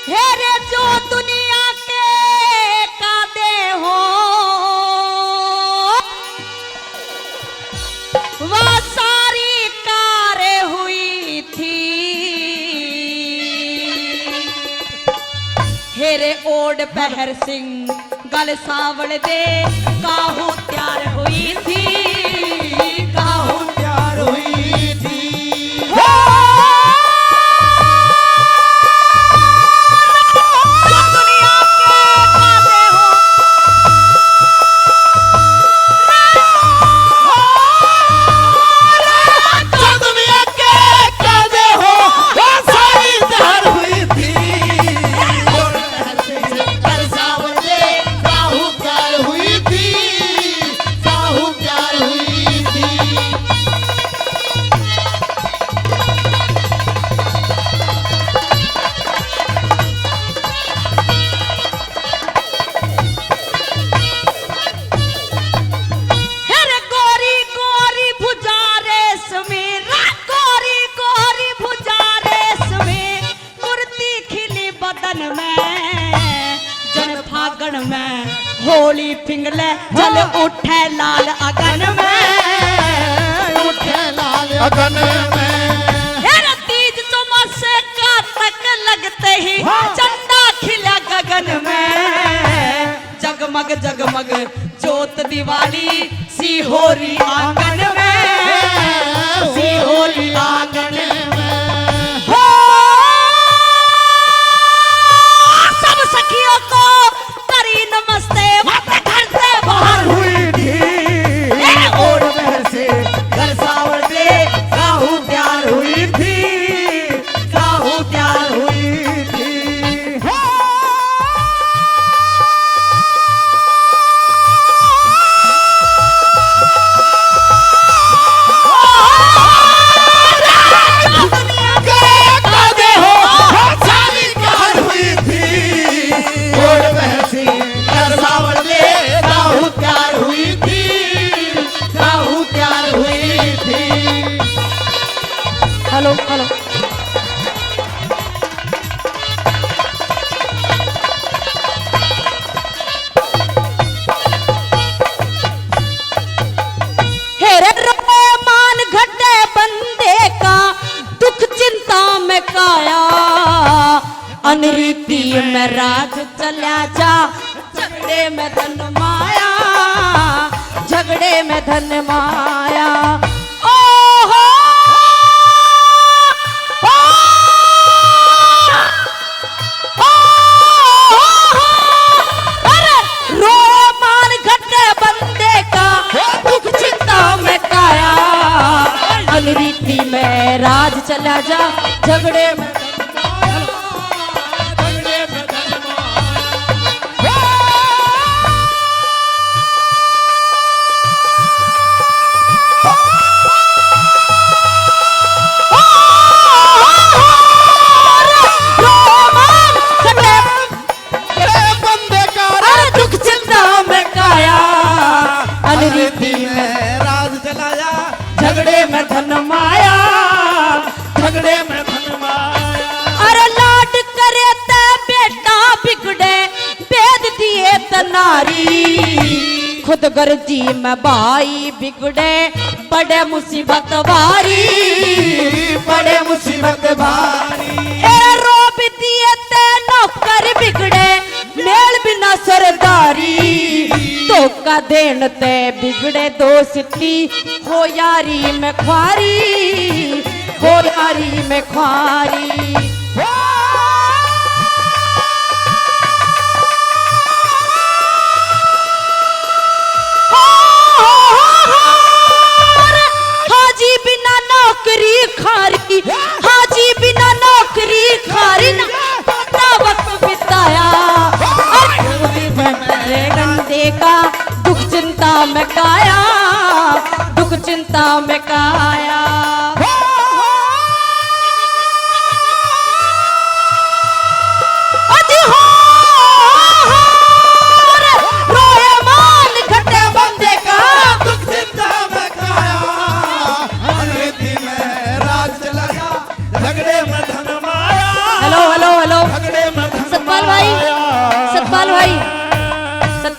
हेरे जो दुनिया के कादे हो वह सारी कारें हुई थी। हेरे ओड पहर सिंह गल सावल दे काहू त्यार हुई थी, काहू प्यार हुई थी। होली पिंगले जल उठे लाल अगन में, उठे लाल अगन में। हेरा तीज चौमासे का तक लगते ही चंदा खिला गगन में। जगमग जगमग जोत दिवाली सी होरी आंगन में, सी होरी आंगन में। हो सब सखियों को करी नमस्ते घर से बाहर हुई थी ओड पहर से घर सावर दे काहू प्यार हुई थी, काहू प्यार हुई थी। हेलो हेलो हेरे मान घटे बंदे का दुख चिंता में काया, अनरीति में राज चला जा झगड़े में धन माया, झगड़े में धन माया। रीति में राज चला जा झगड़े में दुख चिंता में काया, अनरीति में राज चला जा झगड़े में धन माया, झगड़े में धन माया। अरे लाड करे ते बेटा बिगड़े भेद दिए त नारी, खुद गर्जी में भाई बिगड़े बड़े मुसीबत भारी, बड़े मुसीबत भारी। ए रोब दिए ते नौकर बिगड़े मेल बिना सरदारी, धोखा देन ते बिगड़े दोस्ती हो यारी में ख्वारी, हो यारी में ख्वारी। हाजी बिना नौकरी खारी, हाजी बिना नौकरी खारी ना वक्त बिताया, गंदे का दुख चिंता में काया, दुख चिंता में काया।